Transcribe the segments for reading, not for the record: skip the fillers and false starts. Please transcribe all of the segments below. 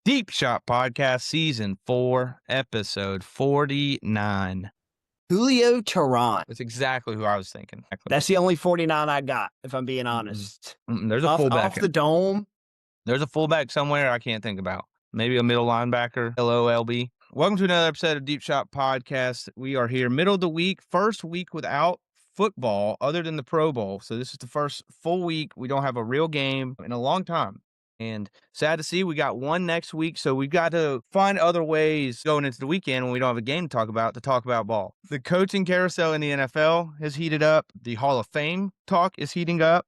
Deep Shot Podcast, Season 4, Episode 49. Julio Teheran. That's exactly who I was thinking. That's the only 49 I got, if I'm being honest. There's a fullback. Off the dome. There's a fullback somewhere I can't think about. Maybe a middle linebacker, LOLB. Welcome to another episode of Deep Shot Podcast. We are here middle of the week, first week without football other than the Pro Bowl. So this is the first full week. We don't have a real game in a long time. And sad to see, we got one next week, so we've got to find other ways going into the weekend when we don't have a game to talk about ball. The coaching carousel in the NFL has heated up. The Hall of Fame talk is heating up.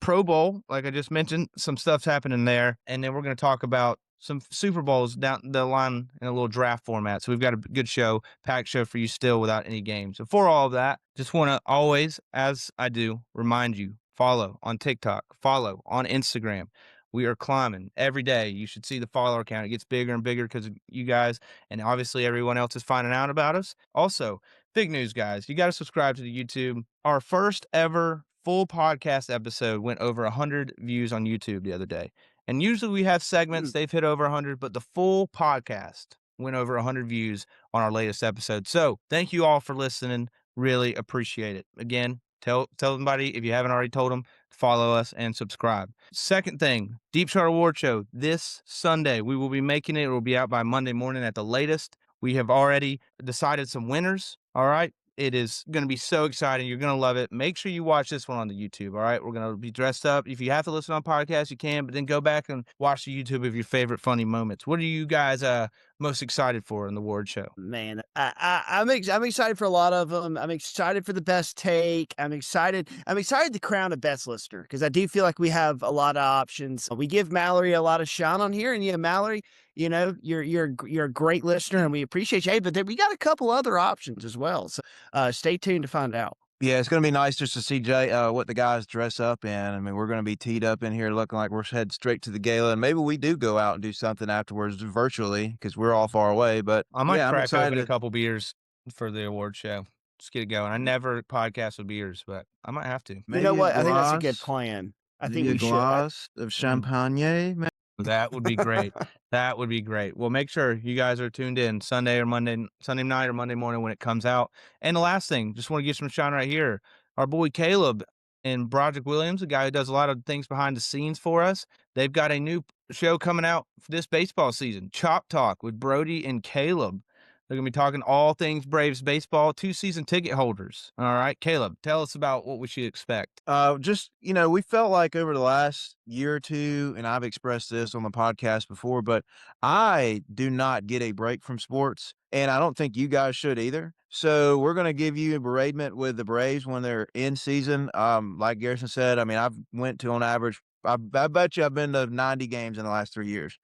Pro Bowl, like I just mentioned, some stuff's happening there. And then we're going to talk about some Super Bowls down the line in a little draft format. So we've got a good show, packed show for you still without any games. So for all of that, just want to always, as I do, remind you, follow on TikTok, follow on Instagram. We are climbing every day. You should see the follower count. It gets bigger and bigger because of you guys, and obviously everyone else is finding out about us. Also, big news, guys. You got to subscribe to the YouTube. Our first ever full podcast episode went over 100 views on YouTube the other day. And usually we have segments, they've hit over 100, but the full podcast went over 100 views on our latest episode. So thank you all for listening. Really appreciate it. Again, tell somebody if you haven't already told them, follow us and subscribe. Second thing, Deep Shot Award Show this Sunday. We will be making it. It will be out by Monday morning at the latest. We have already decided some winners. All right. It is going to be so exciting. You're going to love it. Make sure you watch this one on the YouTube. All right. We're going to be dressed up. If you have to listen on podcasts, you can, but then go back and watch the YouTube of your favorite funny moments. What are you guys most excited for in the award show? Man, I'm excited for a lot of them. I'm excited for the best take. I'm excited to crown a best listener because I do feel like we have a lot of options. We give Mallory a lot of shine on here, and yeah, Mallory, you know, you're a great listener, and we appreciate you. But then we got a couple other options as well. So stay tuned to find out. Yeah, it's going to be nice just to see Jay, what the guys dress up in. I mean, we're going to be teed up in here looking like we're headed straight to the gala. And maybe we do go out and do something afterwards virtually because we're all far away. But I might yeah, crack open a couple beers for the award show. Just get it going. I never podcast with beers, but I might have to. Maybe you know what? I think that's a good plan. I think we should. A glass of champagne, man. That would be great. That would be great. Well, make sure you guys are tuned in Sunday night or Monday morning when it comes out. And the last thing, just want to give some shine right here. Our boy Caleb and Broderick Williams, a guy who does a lot of things behind the scenes for us, they've got a new show coming out for this baseball season, Chop Talk with Brody and Caleb. They're going to be talking all things Braves baseball, 2-season ticket holders. All right, Caleb, tell us about what we should expect. Just, you know, we felt like over the last year or two, and I've expressed this on the podcast before, but I do not get a break from sports, and I don't think you guys should either. So we're going to give you a beratement with the Braves when they're in season. Like Garrison said, I mean, I've went to on average, I bet you I've been to 90 games in the last 3 years.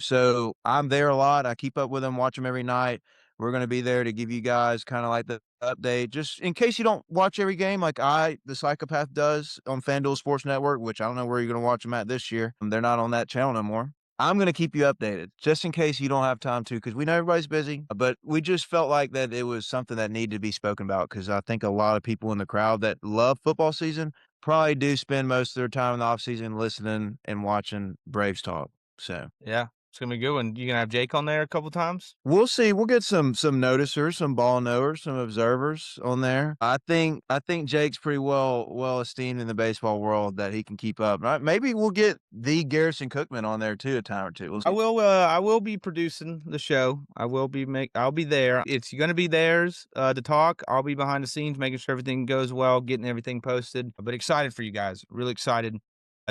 So I'm there a lot. I keep up with them, watch them every night. We're going to be there to give you guys kind of like the update, just in case you don't watch every game like the psychopath does on FanDuel Sports Network, which I don't know where you're going to watch them at this year. They're not on that channel no more. I'm going to keep you updated just in case you don't have time to, because we know everybody's busy, but we just felt like that it was something that needed to be spoken about because I think a lot of people in the crowd that love football season probably do spend most of their time in the off season listening and watching Braves talk. So yeah, it's gonna be a good one. You gonna have Jake on there a couple times? We'll see. We'll get some noticers, some ball knowers, some observers on there. I think Jake's pretty well esteemed in the baseball world that he can keep up. Right? Maybe we'll get the Garrison Cookman on there too, a time or two. We'll see. I will be producing the show. I'll be there. It's gonna be theirs to talk. I'll be behind the scenes making sure everything goes well, getting everything posted. But excited for you guys. Really excited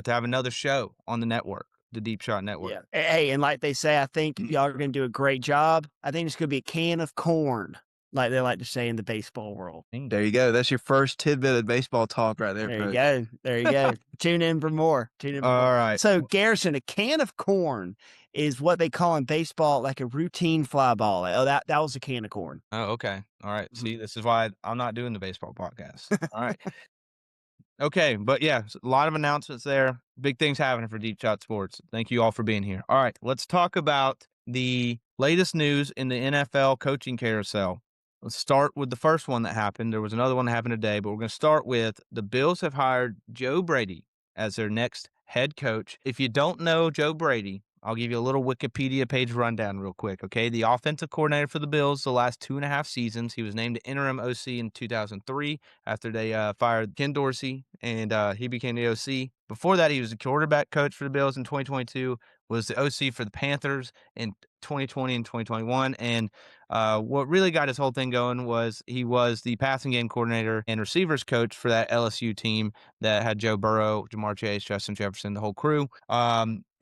to have another show on the network. The Deep Shot Network. Yeah. Hey, and like they say, I think y'all are going to do a great job. I think it's going to be a can of corn, like they like to say in the baseball world. There you go. That's your first tidbit of baseball talk right there. There you go. There you go. Tune in for more. All right. So, Garrison, a can of corn is what they call in baseball like a routine fly ball. Like, oh, that was a can of corn. Oh, okay. All right. See, this is why I'm not doing the baseball podcast. All right. Okay, but yeah, a lot of announcements there. Big things happening for Deep Shot Sports. Thank you all for being here. All right, let's talk about the latest news in the NFL coaching carousel. Let's start with the first one that happened. There was another one that happened today, but we're going to start with the Bills have hired Joe Brady as their next head coach. If you don't know Joe Brady, I'll give you a little Wikipedia page rundown real quick, okay? The offensive coordinator for the Bills the last 2.5 seasons. He was named interim OC in 2003 after they fired Ken Dorsey, and he became the OC. Before that, he was the quarterback coach for the Bills in 2022, was the OC for the Panthers in 2020 and 2021, and what really got his whole thing going was he was the passing game coordinator and receivers coach for that LSU team that had Joe Burrow, Jamar Chase, Justin Jefferson, the whole crew.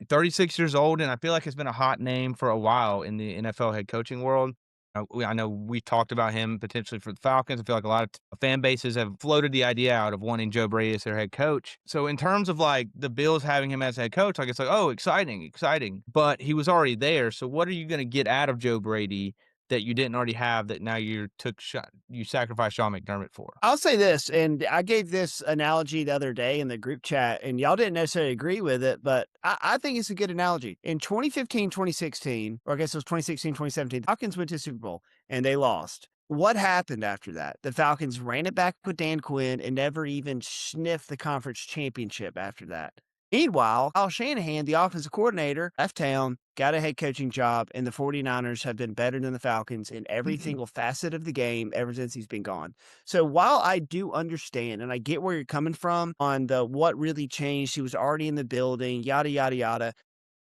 36 years old, and I feel like it's been a hot name for a while in the NFL head coaching world. I know we talked about him potentially for the Falcons. I feel like a lot of fan bases have floated the idea out of wanting Joe Brady as their head coach. So in terms of like the Bills having him as head coach, like it's like, oh, exciting, exciting. But he was already there. So what are you going to get out of Joe Brady that you didn't already have that now you sacrificed Sean McDermott for? I'll say this, and I gave this analogy the other day in the group chat, and y'all didn't necessarily agree with it, but I think it's a good analogy. In 2015, 2016, or I guess it was 2016, 2017, the Falcons went to the Super Bowl, and they lost. What happened after that? The Falcons ran it back with Dan Quinn and never even sniffed the conference championship after that. Meanwhile, Kyle Shanahan, the offensive coordinator, left town, got a head coaching job, and the 49ers have been better than the Falcons in every single facet of the game ever since he's been gone. So while I do understand and I get where you're coming from on the what really changed, he was already in the building, yada, yada, yada.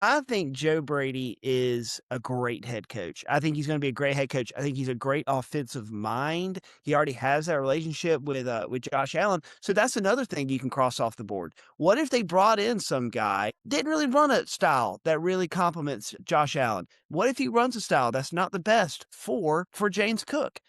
I think Joe Brady is a great head coach. I think he's going to be a great head coach. I think he's a great offensive mind. He already has that relationship with Josh Allen. So that's another thing you can cross off the board. What if they brought in some guy, didn't really run a style that really complements Josh Allen? What if he runs a style that's not the best for James Cook?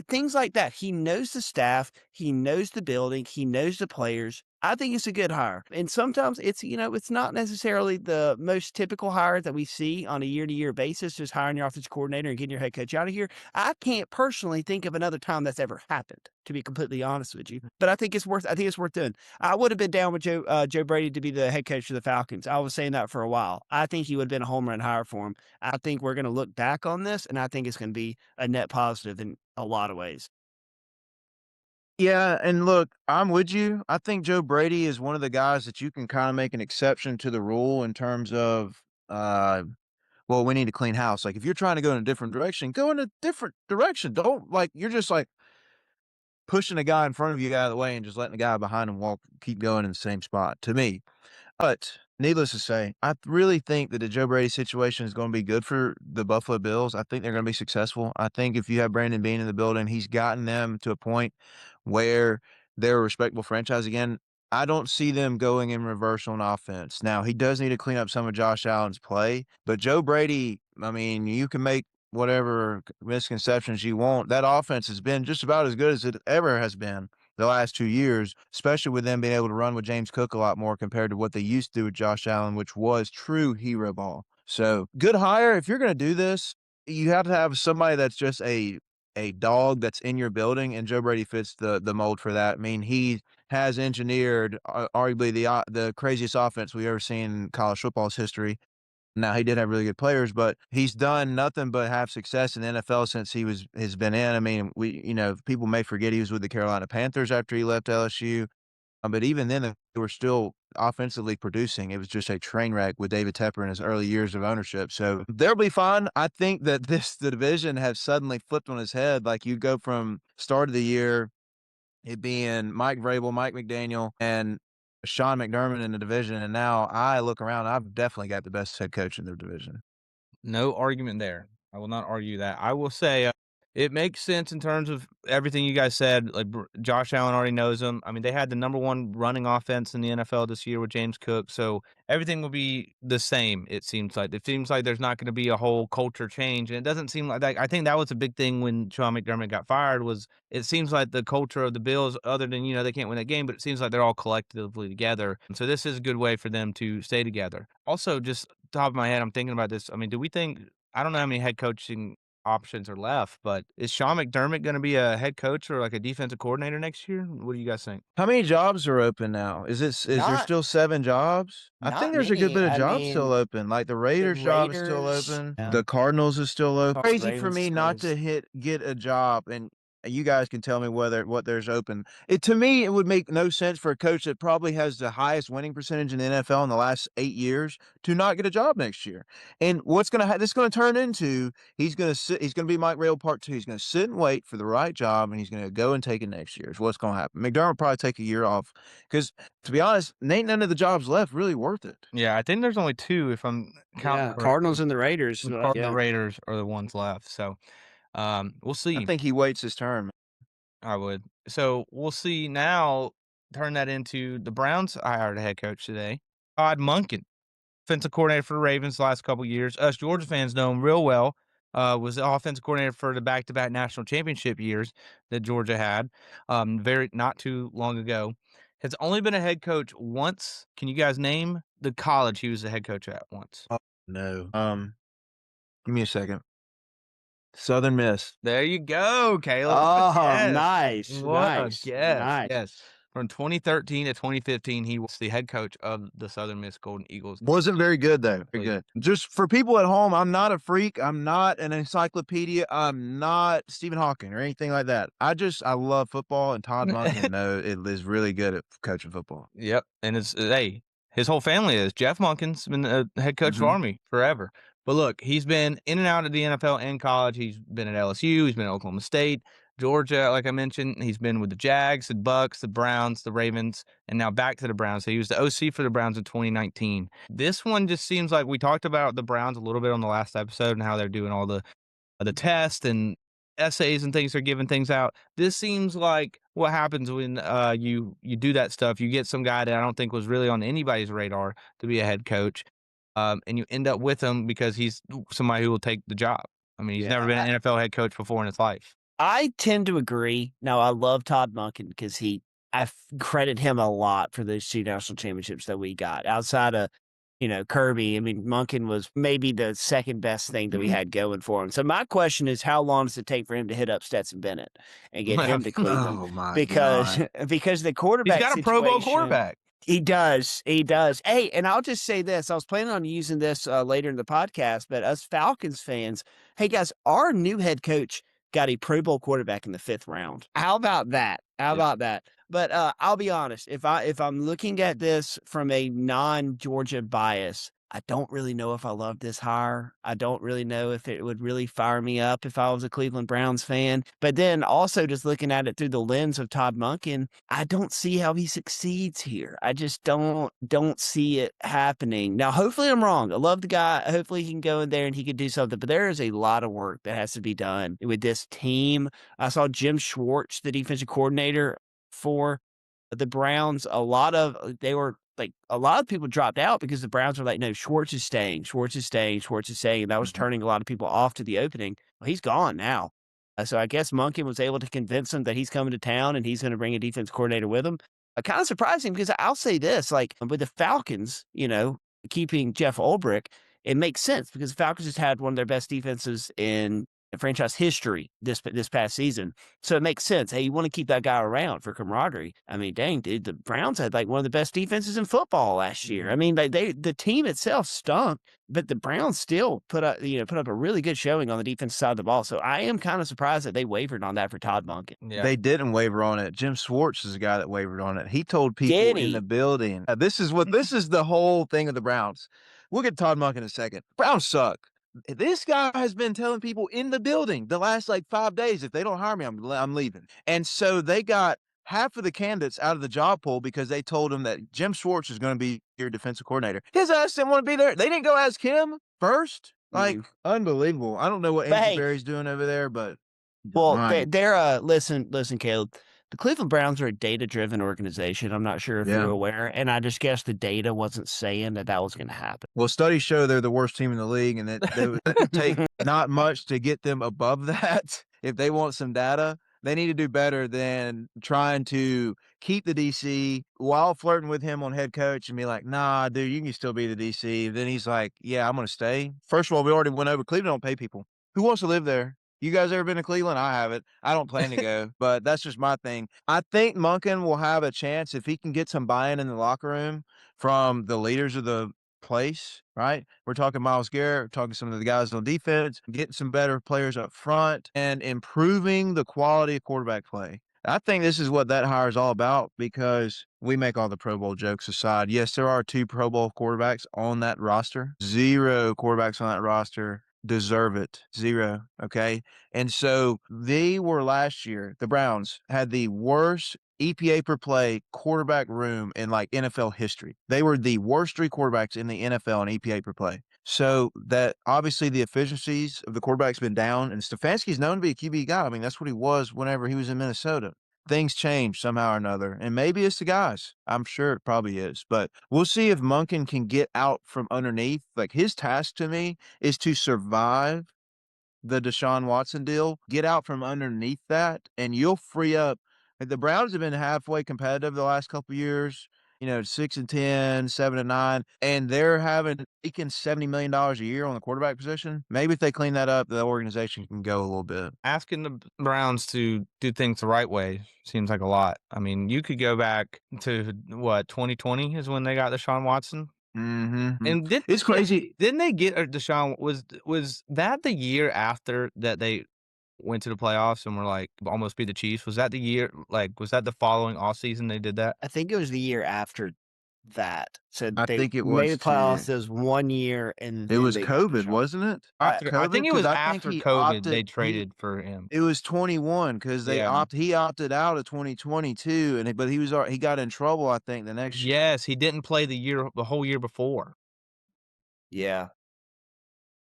Things like that. He knows the staff, he knows the building, he knows the players. I think it's a good hire. And sometimes it's not necessarily the most typical hire that we see on a year-to-year basis, just hiring your offensive coordinator and getting your head coach out of here. I can't personally think of another time that's ever happened, to be completely honest with you. But I think it's worth doing. I would have been down with Joe Brady to be the head coach of the Falcons. I was saying that for a while. I think he would have been a home run hire for him. I think we're going to look back on this, and I think it's going to be a net positive in a lot of ways. Yeah, and look, I'm with you. I think Joe Brady is one of the guys that you can kind of make an exception to the rule in terms of, well, we need to clean house. Like if you're trying to go in a different direction, go in a different direction. Don't like you're just like pushing a guy in front of you out of the way and just letting the guy behind him keep going in the same spot. To me, but needless to say, I really think that the Joe Brady situation is going to be good for the Buffalo Bills. I think they're going to be successful. I think if you have Brandon Beane in the building, he's gotten them to a point where they're a respectable franchise again. I don't see them going in reverse on offense. Now, he does need to clean up some of Josh Allen's play, but Joe Brady, I mean, you can make whatever misconceptions you want. That offense has been just about as good as it ever has been the last 2 years, especially with them being able to run with James Cook a lot more compared to what they used to do with Josh Allen, which was true hero ball. So good hire. If you're going to do this, you have to have somebody that's just a dog that's in your building, and Joe Brady fits the mold for that. I mean, he has engineered arguably the craziest offense we've ever seen in college football's history. Now, he did have really good players, but he's done nothing but have success in the NFL since has been in. I mean, people may forget he was with the Carolina Panthers after he left LSU, but even then, they were still offensively producing. It was just a train wreck with David Tepper in his early years of ownership. So they'll be fine. I think that the division has suddenly flipped on its head. Like you go from start of the year, it being Mike Vrabel, Mike McDaniel, and Sean McDermott in the division, and now I look around, I've definitely got the best head coach in their division. No argument there. I will not argue that. I will say it makes sense in terms of everything you guys said. Like Josh Allen already knows him. I mean, they had the number one running offense in the NFL this year with James Cook, so everything will be the same. It seems like there's not going to be a whole culture change, and it doesn't seem like that. I think that was a big thing when Sean McDermott got fired. Was it seems like the culture of the Bills, other than they can't win that game, but it seems like they're all collectively together. And so this is a good way for them to stay together. Also, just top of my head, I'm thinking about this. I mean, do we think? I don't know how many head coaching options are left, but is Sean McDermott going to be a head coach or like a defensive coordinator next year? What do you guys think? How many jobs are open now? Is there still 7 jobs? I think Not there's a good many. bit of I jobs still mean, open. Like the Raiders job is still Raiders, open. yeah. The Cardinals is still open. Crazy for Ravens me not is- to get a job and You guys can tell me what there's open. To me, it would make no sense for a coach that probably has the highest winning percentage in the NFL in the last 8 years to not get a job next year. And what's this going to turn into, he's going to be Mike Rail part 2. He's going to sit and wait for the right job, and he's going to go and take it next year is what's going to happen. McDermott will probably take a year off because, to be honest, ain't none of the jobs left really worth it. Yeah, I think there's only 2 if I'm counting. Yeah, Cardinals and the Raiders. The Raiders are the ones left. So we'll see. I think he waits his turn. I would. So we'll see now. Turn that into the Browns. I hired a head coach today, Todd Monken, offensive coordinator for the Ravens the last couple of years. Us Georgia fans know him real well. Was the offensive coordinator for the back-to-back national championship years that Georgia had, not too long ago. Has only been a head coach once. Can you guys name the college he was the head coach at once? Oh, no. Give me a second. Southern Miss. There you go, Caleb. Oh, Yes. nice. What Nice. a guess. Nice. Yes. From 2013 to 2015, he was the head coach of the Southern Miss Golden Eagles. Wasn't very good, though. Very good. Just for people at home, I'm not a freak. I'm not an encyclopedia. I'm not Stephen Hawking or anything like that. I love football, and Todd Monken, it is really good at coaching football. Yep. And his whole family is. Jeff Monken's been a head coach for Army forever. But look, he's been in and out of the NFL and college. He's been at LSU. He's been at Oklahoma State, Georgia, like I mentioned. He's been with the Jags, the Bucks, the Browns, the Ravens, and now back to the Browns. So he was the OC for the Browns in 2019. This one just seems like we talked about the Browns a little bit on the last episode and how they're doing all the tests and essays and things. They're giving things out. This seems like what happens when you do that stuff. You get some guy that I don't think was really on anybody's radar to be a head coach. And you end up with him because he's somebody who will take the job. I mean, he's never been an NFL head coach before in his life. I tend to agree. Now, I love Todd Monken because I credit him a lot for those 2 national championships that we got. Outside of, Kirby, I mean, Monken was maybe the second best thing that we had going for him. So my question is, how long does it take for him to hit up Stetson Bennett and get him to Cleveland? Oh, my because the quarterback He's got a Pro Bowl quarterback. He does. Hey, and I'll just say this. I was planning on using this later in the podcast, but us Falcons fans, hey, guys, our new head coach got a Pro Bowl quarterback in the 5th round. How about that? But I'll be honest. If I'm looking at this from a non-Georgia bias, I don't really know if I love this hire. I don't really know if it would really fire me up if I was a Cleveland Browns fan. But then also just looking at it through the lens of Todd Monken, I don't see how he succeeds here. I just don't see it happening. Now, hopefully I'm wrong. I love the guy. Hopefully he can go in there and he can do something. But there is a lot of work that has to be done with this team. I saw Jim Schwartz, the defensive coordinator for the Browns. A lot of people dropped out because the Browns were like, no, Schwartz is staying. And that was turning a lot of people off to the opening. Well, he's gone now. So I guess Monken was able to convince him that he's coming to town and he's going to bring a defense coordinator with him. Kind of surprising because I'll say this, like with the Falcons, keeping Jeff Ulbrich, it makes sense because the Falcons just had one of their best defenses in franchise history this past season. So it makes sense. Hey, you want to keep that guy around for camaraderie. I mean, dang, dude, the Browns had like one of the best defenses in football last year. I mean, the team itself stunk, but the Browns still put up a really good showing on the defensive side of the ball. So I am kind of surprised that they wavered on that for Todd Monken. Yeah. They didn't waver on it. Jim Schwartz is the guy that wavered on it. He told people in the building, this is the whole thing of the Browns. We'll get Todd Monken in a second. Browns suck. This guy has been telling people in the building the last 5 days, if they don't hire me, I'm leaving. And so they got half of the candidates out of the job pool because they told him that Jim Schwartz is going to be your defensive coordinator. His ass didn't want to be there. They didn't go ask him first. Unbelievable. I don't know what Andrew Berry's doing over there, but they're listen, Caleb. The Cleveland Browns are a data-driven organization. I'm not sure if you're aware, and I just guess the data wasn't saying that was going to happen. Well, studies show they're the worst team in the league, and it would take not much to get them above that. If they want some data, they need to do better than trying to keep the DC while flirting with him on head coach and be like, nah, dude, you can still be the DC. Then he's like, yeah, I'm going to stay. First of all, we already went over Cleveland don't pay people. Who wants to live there? You guys ever been to Cleveland? I haven't. I don't plan to go, but that's just my thing. I think Monken will have a chance if he can get some buy-in in the locker room from the leaders of the place, right? We're talking Myles Garrett, we're talking some of the guys on defense, getting some better players up front, and improving the quality of quarterback play. I think this is what that hire is all about because we make all the Pro Bowl jokes aside. Yes, there are 2 Pro Bowl quarterbacks on that roster. 0 quarterbacks on that roster deserve it. 0. Okay. And so they were last year, the Browns had the worst EPA per play quarterback room in like NFL history. They were the worst 3 quarterbacks in the NFL in EPA per play. So that obviously the efficiencies of the quarterback's been down, and Stefanski's known to be a QB guy. I mean, that's what he was whenever he was in Minnesota. Things change somehow or another, and maybe it's the guys. I'm sure it probably is, but we'll see if Monken can get out from underneath. Like his task to me is to survive the Deshaun Watson deal, get out from underneath that, and you'll free up. Like the Browns have been halfway competitive the last couple years, 6-10, 7-9, and they're making $70 million a year on the quarterback position. Maybe if they clean that up, the organization can go a little bit. Asking the Browns to do things the right way seems like a lot. I mean, you could go back to 2020 is when they got Deshaun Watson. Mm-hmm. And It's crazy. Didn't they get Deshaun? Was that the year after that they went to the playoffs and were like almost beat the Chiefs? Was that the year? Like, was that the following off season they did that? I think it was the year after that. So I they think it made was the playoffs. too. It was 1 year, and It then was they got COVID, Deshaun. wasn't it? After, I think it 'Cause was I think after he COVID they opted. traded for him. It was 21 because Yeah. he opted out of 2022, but he got in trouble, I think, the next year. Yes, he didn't play the whole year before. Yeah.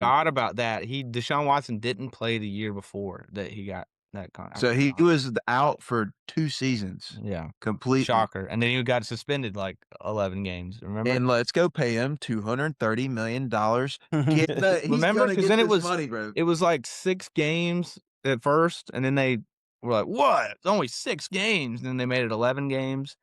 Thought about that. Deshaun Watson didn't play the year before that he got that contract. So he was out for 2 seasons. Yeah. Completely. Shocker. And then he got suspended like 11 games. Remember? And let's go pay him $230 million. He's Remember? gonna Because get then this money, bro. it was like 6 games at first, and then they were like, "What? It's only 6 games." And then they made it 11 games,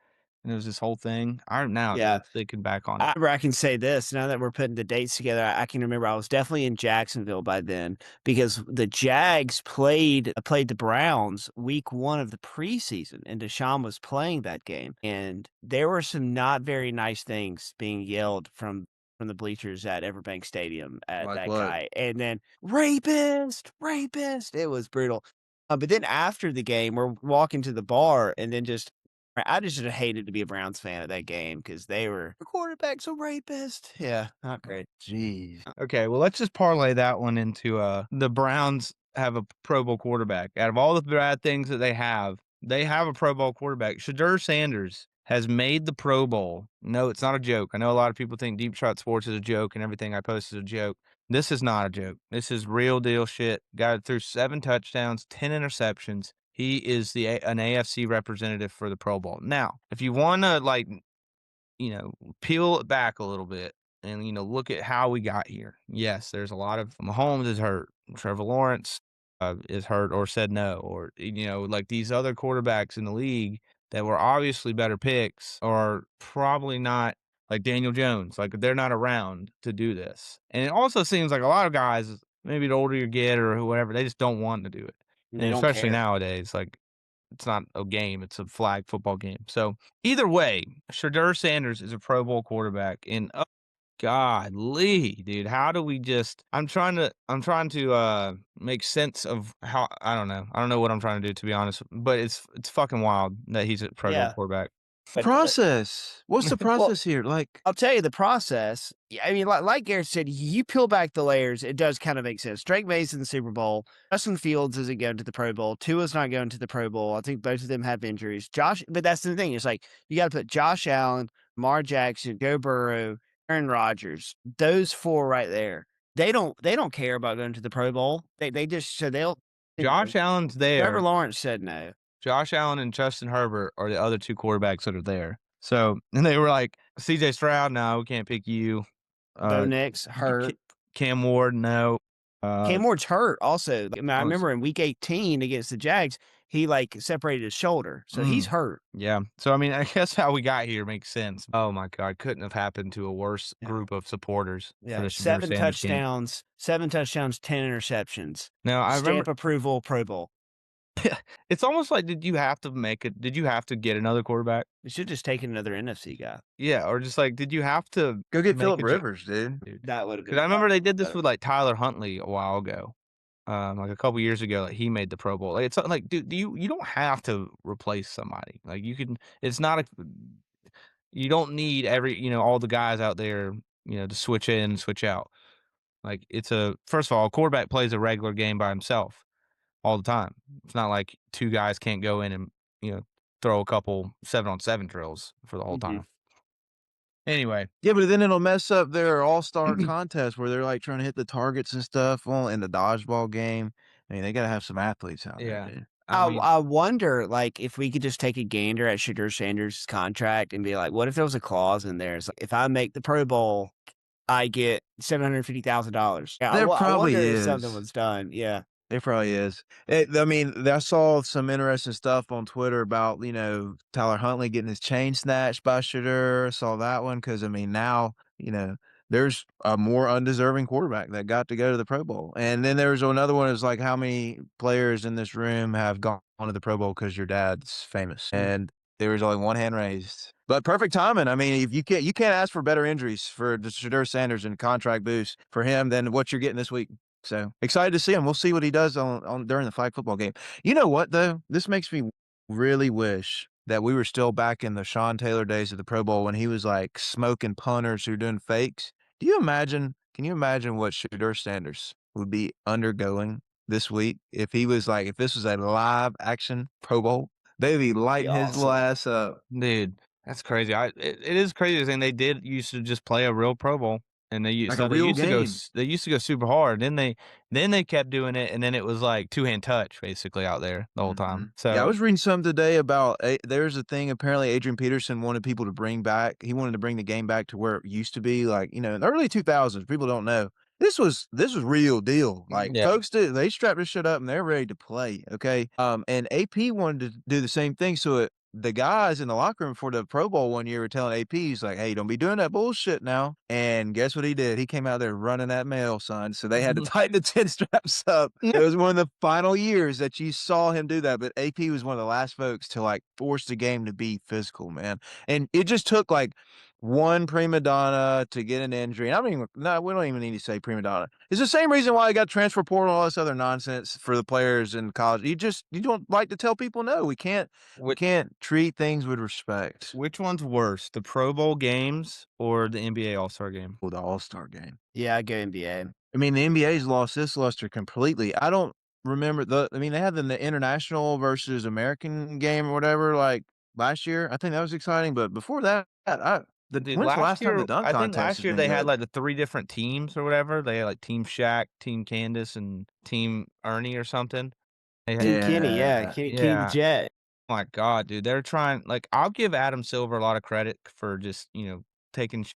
and it was this whole thing. Now Yeah. they can back on it. I can say this now that we're putting the dates together. I can remember I was definitely in Jacksonville by then because the Jags played the Browns week 1 of the preseason, and Deshaun was playing that game. And there were some not very nice things being yelled from the bleachers at Everbank Stadium at Like that what? guy. And then rapist. It was brutal. But then after the game, we're walking to the bar, and then I just hated to be a Browns fan at that game because the quarterback's a rapist. Yeah, not great. Jeez. Okay, well, let's just parlay that one into the Browns have a Pro Bowl quarterback. Out of all the bad things that they have a Pro Bowl quarterback. Sheudur Sanders has made the Pro Bowl. No, it's not a joke. I know a lot of people think Deep Shot Sports is a joke and everything I post is a joke. This is not a joke. This is real deal shit. Got through 7 touchdowns, 10 interceptions. He is an AFC representative for the Pro Bowl. Now, if you want to peel it back a little bit and look at how we got here. Yes, there's a lot of Mahomes is hurt. Trevor Lawrence is hurt or said no, or like these other quarterbacks in the league that were obviously better picks are probably not like Daniel Jones. Like they're not around to do this. And it also seems like a lot of guys, maybe the older you get or whatever, they just don't want to do it. They And don't especially care. nowadays, like it's not a game, it's a flag football game. So either way, Sheudur Sanders is a Pro Bowl quarterback. And oh, golly, dude, how do we just I'm trying to make sense of how I don't know what I'm trying to do, to be honest. But it's fucking wild that he's a Pro Bowl Yeah. quarterback. But Process. What's the process here? Like, I'll tell you the process. I mean, like Garrett said, you peel back the layers, it does kind of make sense. Drake May's in the Super Bowl. Justin Fields isn't going to the Pro Bowl. Tua's not going to the Pro Bowl. I think both of them have injuries. But that's the thing. It's like you got to put Josh Allen, Lamar Jackson, Joe Burrow, Aaron Rodgers. Those 4 right there. They don't care about going to the Pro Bowl. They just so they'll. Josh Allen's there. Trevor Lawrence said no. Josh Allen and Justin Herbert are the other 2 quarterbacks that are there. So, and they were like, CJ Stroud, no, we can't pick you. Bo Nix hurt. Cam Ward, no. Cam Ward's hurt also. I mean, I remember in week 18 against the Jags, he separated his shoulder. So he's hurt. Yeah. So, I mean, I guess how we got here makes sense. Oh, my God. Couldn't have happened to a worse group of supporters. Yeah. 7 touchdowns, 10 interceptions. Now, I Stamp remember approval, Pro Bowl. It's almost like, did you have to get another quarterback? They should just take another NFC guy. Yeah, or just like, did you have to Go get make Philip a Rivers, dude. dude? That would have Because been I remember they did this better. with like Tyler Huntley a while ago. Like a couple years ago, like he made the Pro Bowl. Like, it's like, dude, you don't have to replace somebody. Like you can. It's not a. You don't need all the guys out there, to switch in and switch out. Like first of all, a quarterback plays a regular game by himself all the time. It's not like two guys can't go in and, you know, throw a couple 7-on-7 drills for the whole Mhm. time. Anyway, Yeah, but then it'll mess up their all-star contest where they're, like, trying to hit the targets and stuff in the dodgeball game. I mean, they gotta have some athletes out there, yeah. dude. I mean, I wonder, like, if we could just take a gander at Sheudur Sanders' contract and be like, what if there was a clause in there? It's like, if I make the Pro Bowl, I get $750,000. Yeah, There I wonder probably if something is. was done. Yeah. There probably is. I mean, I saw some interesting stuff on Twitter about, Tyler Huntley getting his chain snatched by Sheduer. Saw that one because, I mean, now, there's a more undeserving quarterback that got to go to the Pro Bowl. And then there's another one is like, how many players in this room have gone to the Pro Bowl because your dad's famous? And there was only one hand raised. But perfect timing. I mean, if you can't ask for better injuries for Sheudur Sanders and contract boost for him than what you're getting this week. So excited to see him. We'll see what he does on during the flag football game. You know what though? This makes me really wish that we were still back in the Sean Taylor days of the Pro Bowl when he was like smoking punters who are doing fakes. Can you imagine what Sheudur Sanders would be undergoing this week if if this was a live action Pro Bowl? They'd be Be lighting his little awesome. ass up. dude, that's crazy. It is crazy saying they did used to just play a real Pro Bowl, and Like a real game. they used to go super hard. Then they kept doing it, and then it was like two-hand touch basically out there the whole Mhm. time. Yeah, I So was reading something today about there's a thing apparently Adrian Peterson wanted people to bring back. He wanted to bring the game back to where it used to be, like, in the early 2000s. People don't know. This was real deal. Like yeah, folks they strapped this shit up and they're ready to play, okay? And AP wanted to do the same thing, so the guys in the locker room for the Pro Bowl one year were telling AP, he's like, "Hey, don't be doing that bullshit now." And guess what he did? He came out there running that mail, son. So they had to tighten the 10 straps up. It was one of the final years that you saw him do that. But AP was one of the last folks to like force the game to be physical, man. And it just took like one prima donna to get an injury. And I don't even, no, we don't even need to say prima donna. It's the same reason why I got transfer portal and all this other nonsense for the players in college. You don't like to tell people no. We which can't treat things with respect. which one's worse, the Pro Bowl games or the NBA All-Star game? Well, the All-Star game. Yeah, I go NBA. I mean, the NBA's lost this luster completely. I don't remember they had the international versus American game or whatever, like, last year. I think that was exciting, but before that, Dude, when's the last time the dunk I think contest last has year been they had, good? like, the 3 different teams or whatever. They had, like, Team Shaq, Team Candace, and Team Ernie or something. They had Team Kenny, yeah, Yeah. Kenny the yeah. Jet. My god, dude, they're trying like, I'll give Adam Silver a lot of credit for just, taking sh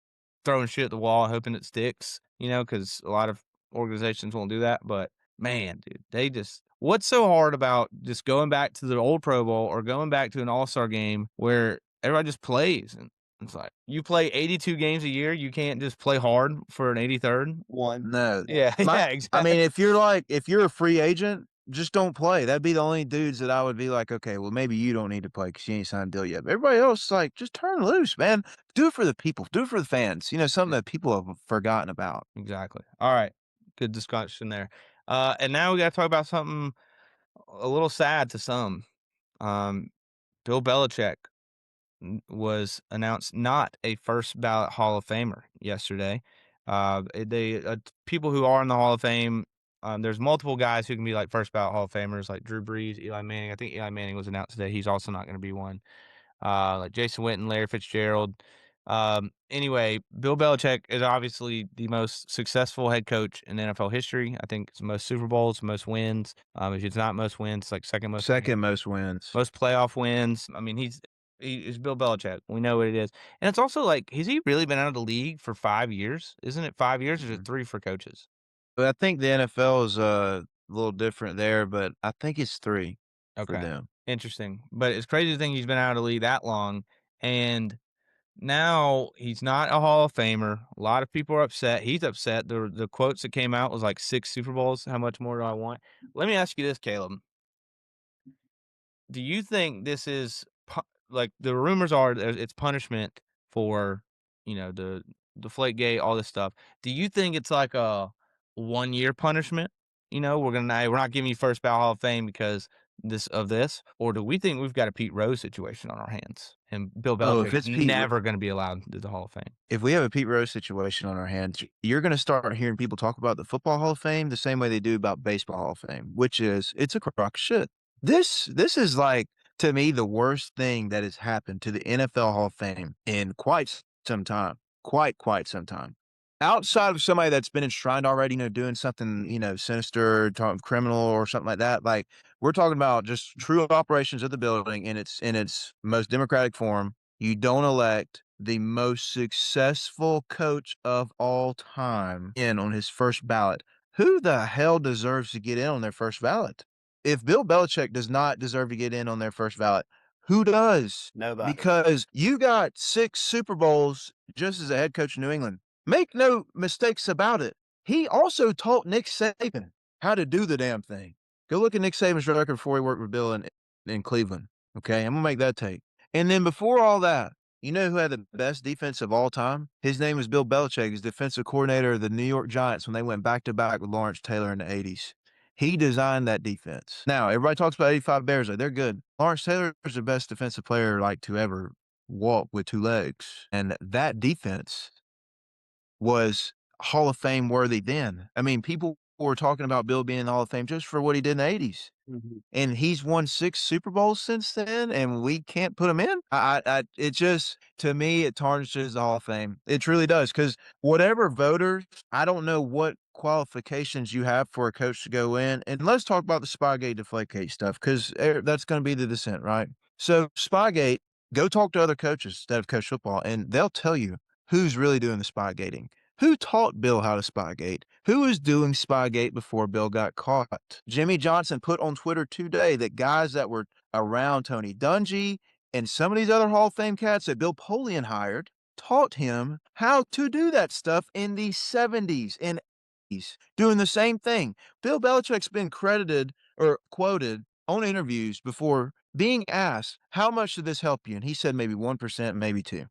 throwing shit at the wall, hoping it sticks, because a lot of organizations won't do that, but man, dude, they just what's so hard about just going back to the old Pro Bowl or going back to an All-Star game where everybody just plays, and it's like, you play 82 games a year, you can't just play hard for an 83rd? One. No. Yeah, yeah, I mean, exactly. if you're a free agent, just don't play. That'd be the only dudes that I would be like, "Okay, well, maybe you don't need to play because you ain't signed a deal yet." But everybody else, like, just turn loose, man. Do it for the people. Do it for the fans. Something that people have forgotten about. Exactly. Alright, good discussion there. And now we gotta talk about something a little sad to some. Um, Bill Belichick was announced not a first ballot Hall of Famer yesterday. People who are in the Hall of Fame, there's multiple guys who can be like first ballot Hall of Famers, like Drew Brees, Eli Manning. I think Eli Manning was announced today. He's also not going to be one. Like Jason Witten, Larry Fitzgerald. Anyway, Bill Belichick is obviously the most successful head coach in NFL history. I think it's most Super Bowls, most wins. If it's not most wins, it's like second most wins. Second most wins. Most playoff wins. I mean, he's Bill Belichick. We know what it is. And it's also like, has he really been out of the league for 5 years? Isn't it 5 years or is it Mhm. 3 for coaches? But I think the NFL is a little different there, but I think it's 3 for Okay. them. Interesting. But it's crazy to think he's been out of the league that long. And now he's not a Hall of Famer. A lot of people are upset. He's upset. The quotes that came out was like 6 Super Bowls. How much more do I want? Let me ask you this, Caleb. do you think this is like the rumors are it's punishment for, the Deflategate, all this stuff. Do you think it's like a 1 year punishment? We're not giving you first ballot Hall of Fame because this, or do we think we've got a Pete Rose situation on our hands and Bill Oh, if Belichick's it's Pete never going to be allowed to the Hall of Fame? If we have a Pete Rose situation on our hands, you're going to start hearing people talk about the Football Hall of Fame the same way they do about Baseball Hall of Fame, which is it's a crock of shit. This is like, to me, the worst thing that has happened to the NFL Hall of Fame in quite some time. Quite some time. Outside of somebody that's been enshrined already, doing something, sinister, criminal or something like that, like we're talking about just true operations of the building in its most democratic form. You don't elect the most successful coach of all time in on his first ballot. Who the hell deserves to get in on their first ballot? If Bill Belichick does not deserve to get in on their first ballot, who does? Nobody. Because you got 6 Super Bowls just as a head coach in New England. Make no mistakes about it. He also taught Nick Saban how to do the damn thing. Go look at Nick Saban's record before he worked with Bill in Cleveland. Okay, I'm gonna make that take. And then before all that, you know who had the best defense of all time? His name was Bill Belichick. He's defensive coordinator of the New York Giants when they went back-to-back with Lawrence Taylor in the 80s. He designed that defense. Now, everybody talks about 85 Bears. Like, they're good. Lawrence Taylor is the best defensive player to ever walk with 2 legs. And that defense was Hall of Fame worthy then. I mean, people were talking about Bill being in the Hall of Fame just for what he did in the 80s. And he's won 6 Super Bowls since then, and we can't put him in. It just, to me, it tarnishes the Hall of Fame. It truly does, because whatever voters, I don't know what qualifications you have for a coach to go in. And let's talk about the Spygate, Deflategate stuff, because that's going to be the dissent, right? So Spygate, go talk to other coaches that have coached football, and they'll tell you who's really doing the Spygating. Who taught Bill how to Spygate? Who was doing Spygate before Bill got caught? Jimmy Johnson put on Twitter today that guys that were around Tony Dungy and some of these other Hall of Fame cats that Bill Polian hired taught him how to do that stuff in the 70s and 80s, doing the same thing. Bill Belichick's been credited or quoted on interviews before being asked, how much did this help you? And he said maybe 1%, maybe 2.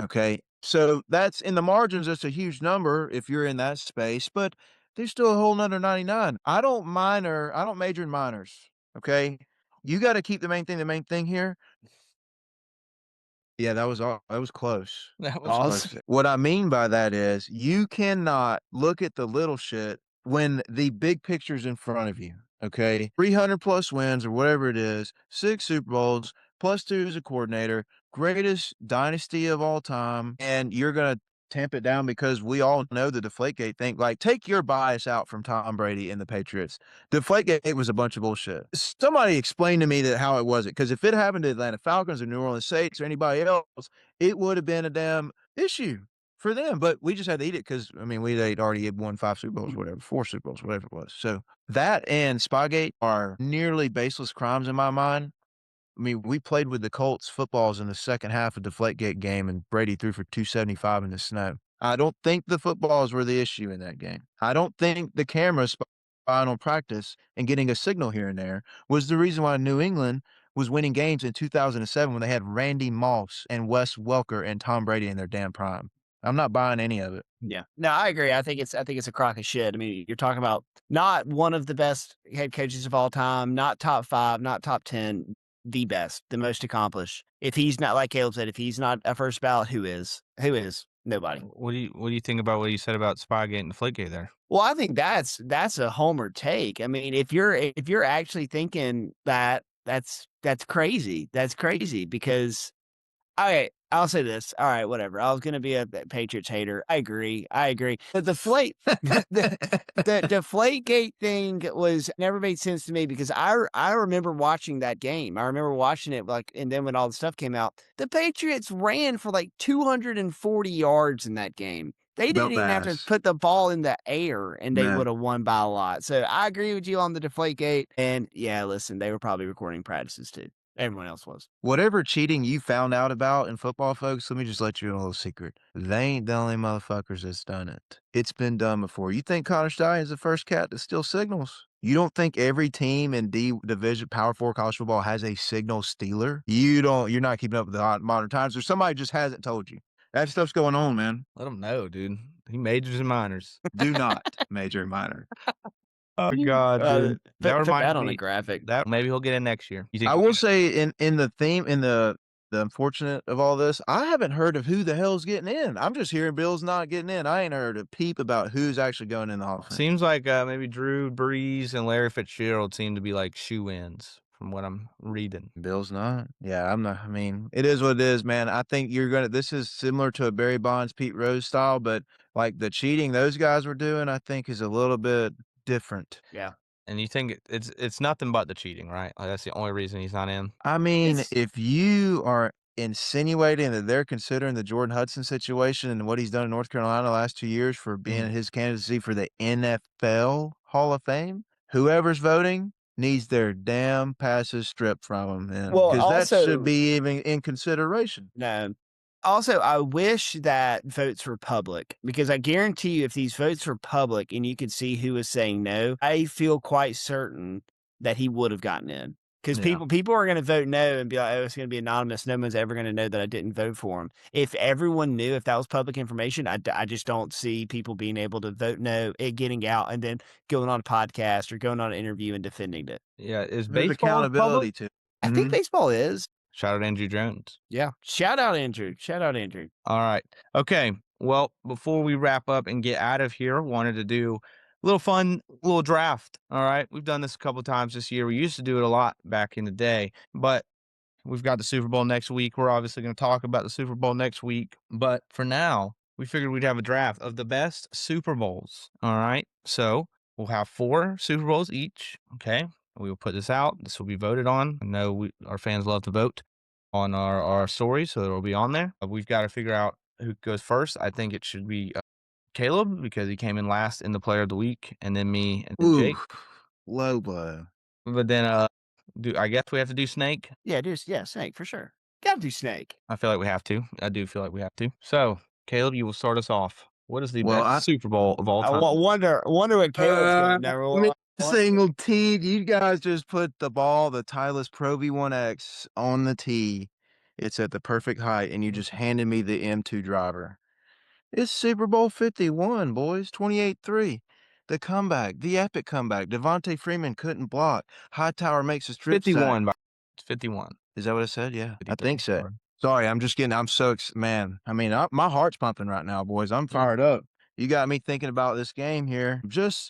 Okay. So that's in the margins. That's a huge number if you're in that space, but there's still a whole nother 99. I don't major in minors. Okay. You got to keep the main thing here. Yeah, that was all. That was close. That was Pause. close. What I mean by that is you cannot look at the little shit when the big picture's in front of you. Okay. 300 plus wins or whatever it is, 6 Super Bowls, plus 2 as a coordinator, greatest dynasty of all time. And you're going to tamp it down because we all know the Deflategate thing. Like, take your bias out from Tom Brady and the Patriots. Deflategate was a bunch of bullshit. Somebody explain to me how it wasn't. Because if it happened to Atlanta Falcons or New Orleans Saints or anybody else, it would have been a damn issue for them. But we just had to eat it because, I mean, we'd already won 5 Super Bowls, whatever, 4 Super Bowls, whatever it was. So that and Spygate are nearly baseless crimes in my mind. I mean, we played with the Colts footballs in the second half of the Deflategate game, and Brady threw for 275 in the snow. I don't think the footballs were the issue in that game. I don't think the cameras spying on practice and getting a signal here and there was the reason why New England was winning games in 2007 when they had Randy Moss and Wes Welker and Tom Brady in their damn prime. I'm not buying any of it. Yeah. No, I agree. I think it's a crock of shit. I mean, you're talking about not one of the best head coaches of all time, not top 5, not top 10, the best, the most accomplished. If he's not, like Caleb said, if he's not a first ballot, who is? Who is? Nobody. What do you think about what you said about Spygate and Deflategate there? Well, I think that's a homer take. I mean, if you're actually thinking that, that's crazy. That's crazy because, okay, I'll say this. All right, whatever. I was going to be a Patriots hater. I agree. The Deflategate thing was never made sense to me because I remember watching that game. I remember watching it and then when all the stuff came out, the Patriots ran for 240 yards in that game. They didn't even have to put the ball in the air and they would have won by a lot. So I agree with you on the Deflategate. And yeah, listen, they were probably recording practices too. Everyone else was. Whatever cheating you found out about in football, folks, let me just let you in a little secret. They ain't the only motherfuckers that's done it. It's been done before. You think Connor Stalions is the first cat to steal signals? You don't think every team in D division Power 4 college football has a signal stealer? You're not keeping up with the modern times, or somebody just hasn't told you. That stuff's going on, man. Let him know, dude. He majors and minors. Do not major and minor. Oh God, dude. That Put reminded that on me a graphic. that maybe he'll get in next year. You think I he'll will get say in the theme in the unfortunate of all this, I haven't heard of who the hell's getting in. I'm just hearing Bill's not getting in. I ain't heard a peep about who's actually going in the Hall of it? Fame. Seems like maybe Drew Brees and Larry Fitzgerald seem to be like shoe-ins from what I'm reading. Bill's not. Yeah, I'm not. I mean, it is what it is, man. I think you're gonna. This is similar to a Barry Bonds, Pete Rose style, but like the cheating those guys were doing, I think is a little bit different. Yeah. And you think it's nothing but the cheating, right? Like that's the only reason he's not in. I mean, It's if you are insinuating that they're considering the Jordan Hudson situation and what he's done in North Carolina the last 2 years for being his candidacy for the NFL Hall of Fame, whoever's voting needs their damn passes stripped from them, then, well, because that should also be even in consideration. no. Also, I wish that votes were public because I guarantee you, if these votes were public and you could see who was saying no, I feel quite certain that he would have gotten in. Because Yeah. people are going to vote no and be like, "Oh, it's going to be anonymous. No one's ever going to know that I didn't vote for him." If everyone knew, if that was public information, I just don't see people being able to vote no, it getting out, and then going on a podcast or going on an interview and defending it. Yeah, is There's baseball accountability public? to. I think baseball is. Shout out Andrew Jones. Yeah. Shout out Andrew. Shout out Andrew. All right. Okay. Well, before we wrap up and get out of here, wanted to do a little fun little draft. All right. We've done this a couple times this year. We used to do it a lot back in the day, but we've got the Super Bowl next week. We're obviously going to talk about the Super Bowl next week, but for now, we figured we'd have a draft of the best Super Bowls. All right. So we'll have 4 Super Bowls each. Okay. We will put this out. This will be voted on. I know our fans love to vote on our stories, so it'll be on there. We've got to figure out who goes first. I think it should be Caleb because he came in last in the Player of the Week, and then me and then Jake. Low blow. But then, I guess we have to do Snake. Yeah, Snake for sure. Gotta do Snake. I feel like we have to. I do feel like we have to. So, Caleb, you will start us off. What is the Well, best Super Bowl of all I time? wonder what Caleb's going to number one. Single tee. You guys just put the ball, the Titleist Pro V1X on the tee. It's at the perfect height, and you just handed me the M2 driver. It's Super Bowl 51, boys. 28-3. The comeback, the epic comeback. Devontae Freeman couldn't block. Hightower makes a strip 51. sack. It's 51. Is that what it said? Yeah, I 53. think so. Sorry, I'm so man. I mean, my heart's pumping right now, boys. I'm fired up. You got me thinking about this game here.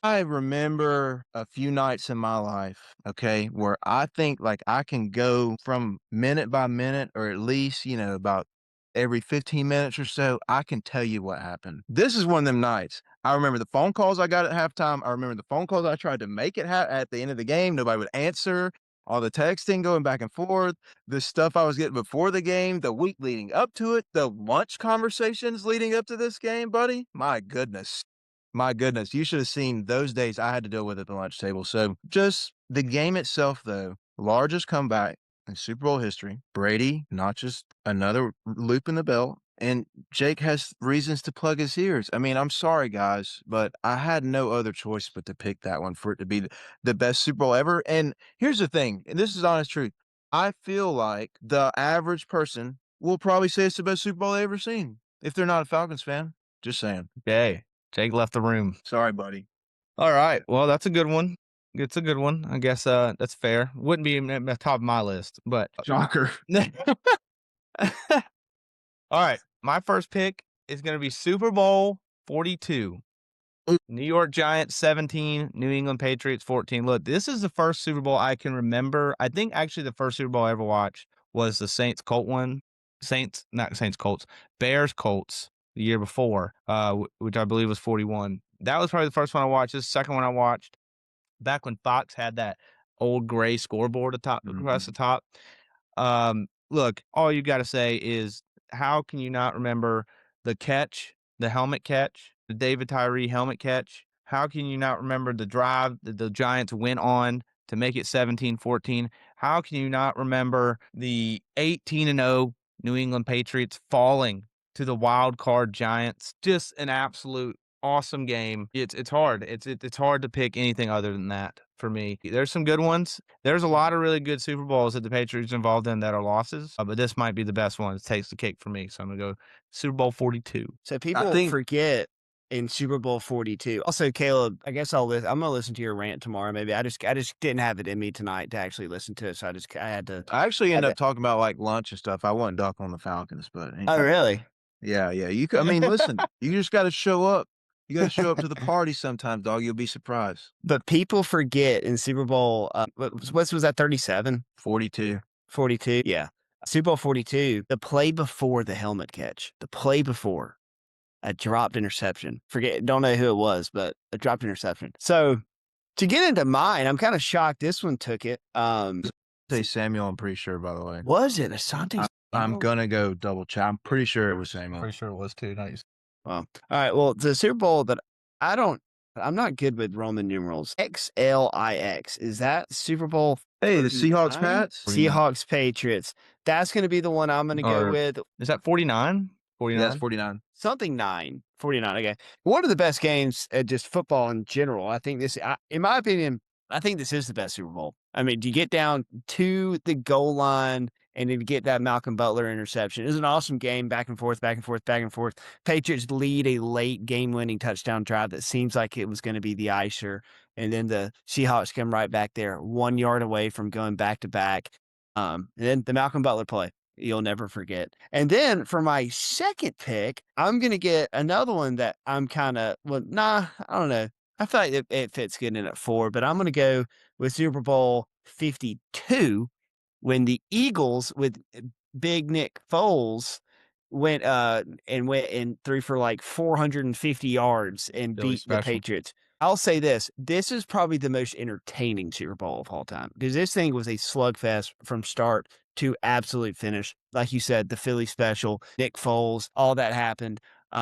I remember a few nights in my life, okay, where I think like I can go from minute by minute, or at least, about every 15 minutes or so, I can tell you what happened. This is one of them nights. I remember the phone calls I got at halftime. I remember the phone calls I tried to make it at the end of the game. Nobody would answer. All the texting going back and forth, the stuff I was getting before the game, the week leading up to it, the lunch conversations leading up to this game, buddy. My goodness. My goodness. You should have seen those days I had to deal with at the lunch table. So just the game itself, though, largest comeback in Super Bowl history. Brady, not just another loop in the belt. And Jake has reasons to plug his ears. I mean, I'm sorry, guys, but I had no other choice but to pick that one for it to be the best Super Bowl ever. And here's the thing, and this is honest truth. I feel like the average person will probably say it's the best Super Bowl they ever seen if they're not a Falcons fan. Just saying. Okay. Jake left the room. Sorry, buddy. All right. Well, that's a good one. It's a good one. I guess that's fair. Wouldn't be at the top of my list, but Shocker. all right. My first pick is going to be Super Bowl 42. New York Giants 17, New England Patriots 14. Look, this is the first Super Bowl I can remember. I think actually the first Super Bowl I ever watched was the Saints Colt one. Bears Colts the year before, which I believe was 41. That was probably the first one I watched. This is the second one I watched back when Fox had that old gray scoreboard across the top. Look, all you got to say is, how can you not remember the catch, the helmet catch, the David Tyree helmet catch? How can you not remember the drive that the Giants went on to make it 17-14? How can you not remember the 18-0 New England Patriots falling to the wild card Giants? Just an absolute awesome game. It's hard. It's hard to pick anything other than that for me. There's some good ones. There's a lot of really good Super Bowls that the Patriots involved in that are losses, but this might be the best one. It takes the cake for me. So I'm going to go Super Bowl 42. So people forget in Super Bowl 42. Also, Caleb, I guess I'm going to listen to your rant tomorrow. Maybe I just didn't have it in me tonight to actually listen to it. So I had to. I actually ended up talking about like lunch and stuff. I wasn't duck on the Falcons, but Oh, really? Yeah. I mean, listen, you just got to show up. You got to show up to the party sometimes, dog. You'll be surprised. But people forget in Super Bowl, what was that, 37? 42. 42, yeah. Super Bowl 42, the play before the helmet catch, the play before a dropped interception. Don't know who it was, but a dropped interception. So to get into mine, I'm kind of shocked this one took it. Say Samuel, I'm pretty sure, by the way. Was it Asante? I'm going to go double check. I'm pretty sure it was Samuel. Pretty sure it was too. Nice. Well, all right. Well, the Super Bowl that I'm not good with Roman numerals. XLIX. Is that Super Bowl? Hey, the Seahawks, Pats? Seahawks, Patriots. That's going to be the one I'm going to go with. Is that 49? 49? Yeah, that's 49. Something 9. 49. Okay. One of the best games at just football in general. I think in my opinion, I think this is the best Super Bowl. I mean, you get down to the goal line and then you get that Malcolm Butler interception. It was an awesome game, back and forth, back and forth, back and forth. Patriots lead a late game-winning touchdown drive that seems like it was going to be the icer. And then the Seahawks come right back there, 1 yard away from going back to back. And then the Malcolm Butler play, you'll never forget. And then for my second pick, I'm going to get another one that I'm kind of, I don't know. I feel like it fits good in at 4, but I'm going to go with Super Bowl 52 when the Eagles with Big Nick Foles went and threw for like 450 yards and beat the Patriots. I'll say this is probably the most entertaining Super Bowl of all time because this thing was a slugfest from start to absolute finish. Like you said, the Philly special, Nick Foles, all that happened.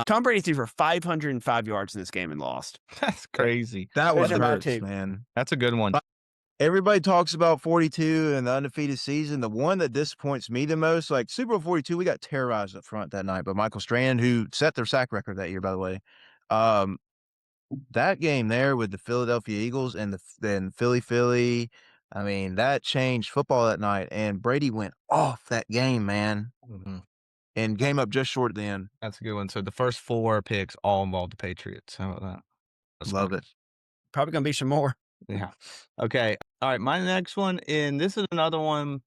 Tom Brady threw for 505 yards in this game and lost. That's crazy. That was hurts, man. That's a good one. Everybody talks about 42 and the undefeated season. The one that disappoints me the most, like Super Bowl 42, we got terrorized up front that night by Michael Strahan, who set their sack record that year, by the way. That game there with the Philadelphia Eagles and then Philly, I mean, that changed football that night. And Brady went off that game, man. Mm-hmm. And came up just short at the end. That's a good one. So the first 4 picks all involved the Patriots. How about that? Love it. Probably going to be some more. Yeah. Okay. All right. My next one, and this is another one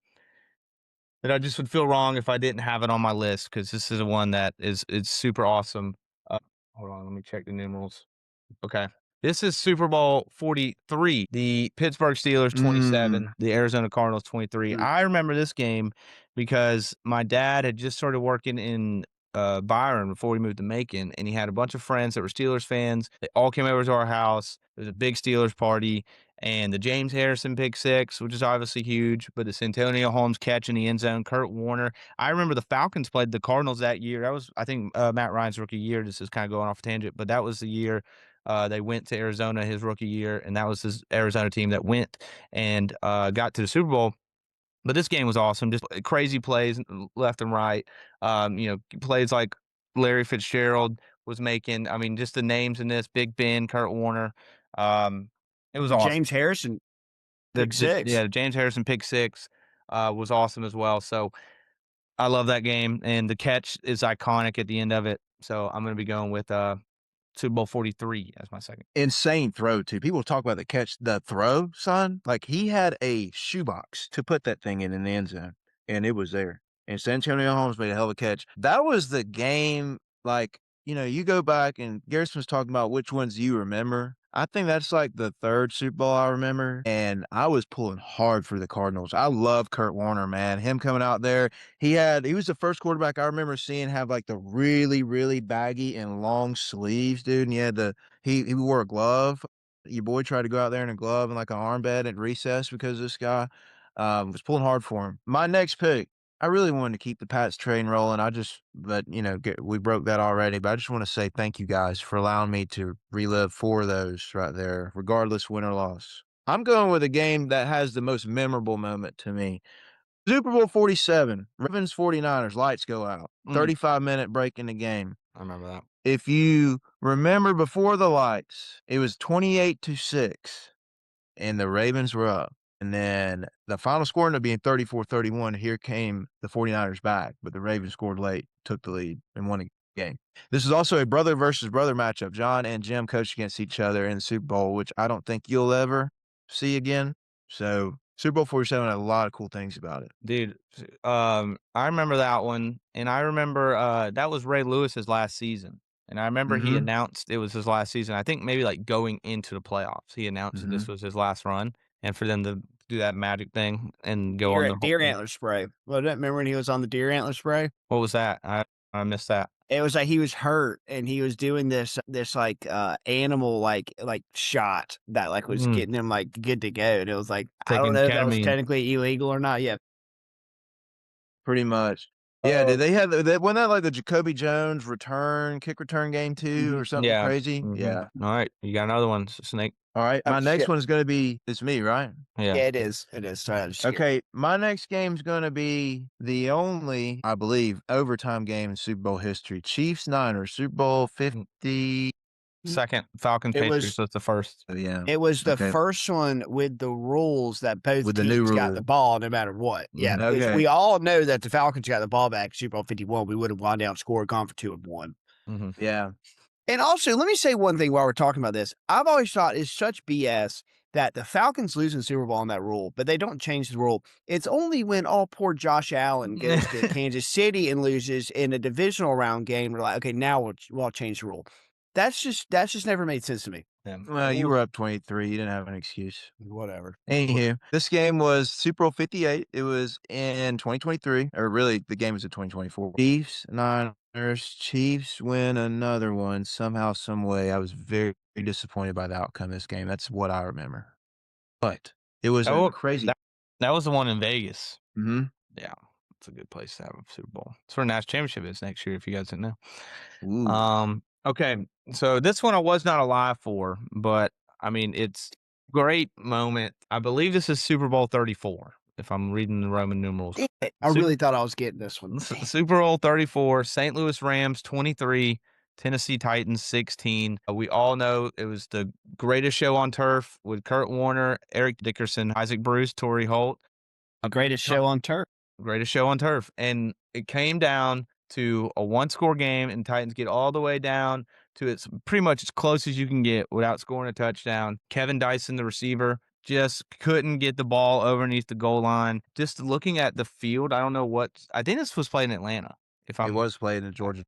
that I just would feel wrong if I didn't have it on my list because this is a one that it's super awesome. Hold on. Let me check the numerals. Okay. This is Super Bowl 43. The Pittsburgh Steelers 27, the Arizona Cardinals 23. I remember this game because my dad had just started working in Byron before we moved to Macon, and he had a bunch of friends that were Steelers fans. They all came over to our house. There was a big Steelers party, and the James Harrison pick six, which is obviously huge, but the Santonio Holmes catch in the end zone, Kurt Warner. I remember the Falcons played the Cardinals that year. That was, I think, Matt Ryan's rookie year. This is kind of going off a tangent, but that was the year they went to Arizona his rookie year, and that was his Arizona team that went and got to the Super Bowl. But this game was awesome. Just crazy plays left and right. Plays like Larry Fitzgerald was making. I mean, just the names in this: Big Ben, Kurt Warner. It was awesome. James Harrison, pick six. Yeah, James Harrison pick six was awesome as well. So I love that game, and the catch is iconic at the end of it. So I'm going to be going with Super Bowl 43 as my second. Insane throw, too. People talk about the catch, the throw, son. Like, he had a shoebox to put that thing in the end zone, and it was there. And Santonio Holmes made a hell of a catch. That was the game, like, you go back, and Garrison was talking about which ones you remember. I think that's like the third Super Bowl I remember, and I was pulling hard for the Cardinals. I love Kurt Warner, man. Him coming out there, he was the first quarterback I remember seeing have like the really, really baggy and long sleeves, dude. And he had he wore a glove. Your boy tried to go out there in a glove and like an armband at recess because this guy was pulling hard for him. My next pick, I really wanted to keep the Pats train rolling. We broke that already, but I just want to say thank you guys for allowing me to relive 4 of those right there, regardless win or loss. I'm going with a game that has the most memorable moment to me. Super Bowl 47, Ravens 49ers, lights go out. 35-minute break in the game. I remember that. If you remember before the lights, it was 28-6. and the Ravens were up. And then the final score ended up being 34-31. Here came the 49ers back, but the Ravens scored late, took the lead, and won the game. This is also a brother versus brother matchup. John and Jim coached against each other in the Super Bowl, which I don't think you'll ever see again. So Super Bowl 47 had a lot of cool things about it. Dude, I remember that one, and I remember that was Ray Lewis's last season. And I remember he announced it was his last season. I think maybe like going into the playoffs, he announced that this was his last run, and for them to do that magic thing and go on the Deer antler spray. Well, remember when he was on the deer antler spray? What was that? I missed that. It was like he was hurt and he was doing this like animal like shot that like was getting him like good to go. And it was like I don't know if that was technically illegal or not. Yeah, pretty much. Yeah, did they have that? Wasn't that like the Jacoby Jones kick return game too, or something crazy? Yeah. All right, you got another one, Snake. All right, my next one is going to be it's me, right? Yeah, it is. It is. Sorry, okay, my next game is going to be the only, I believe, overtime game in Super Bowl history. Chiefs Niners, Super Bowl 50. Second, Falcons Patriots was the first. Yeah, it was the first one with the rules that both teams got the ball no matter what. Yeah, we all know that the Falcons got the ball back Super Bowl 51. We would have gone down, scored, gone for 2-1. Yeah. And also, let me say one thing while we're talking about this. I've always thought it's such BS that the Falcons lose in Super Bowl on that rule, but they don't change the rule. It's only when poor Josh Allen goes to Kansas City and loses in a divisional round game. We're like, okay, now we'll change the rule. That's just never made sense to me. Well, you were up 23. You didn't have an excuse. Whatever. Anywho, this game was Super Bowl 58. It was in 2023, or really, the game was in 2024. Chiefs, Niners, Chiefs win another one somehow, some way. I was very disappointed by the outcome of this game. That's what I remember. But it was crazy. That was the one in Vegas. Yeah. It's a good place to have a Super Bowl. It's where National Championship is next year, if you guys didn't know. Okay, so this one I was not alive for, but I mean, it's a great moment. I believe this is Super Bowl 34, if I'm reading the Roman numerals. I really thought I was getting this one. Super Bowl 34, St. Louis Rams 23, Tennessee Titans 16. We all know it was the greatest show on turf with Kurt Warner, Eric Dickerson, Isaac Bruce, Torrey Holt. Greatest show on turf. Greatest show on turf. And it came down to a one-score game, and Titans get all the way down to it's pretty much as close as you can get without scoring a touchdown. Kevin Dyson, the receiver, just couldn't get the ball underneath the goal line. Just looking at the field, I don't know I think this was played in Atlanta. It was played in Georgia.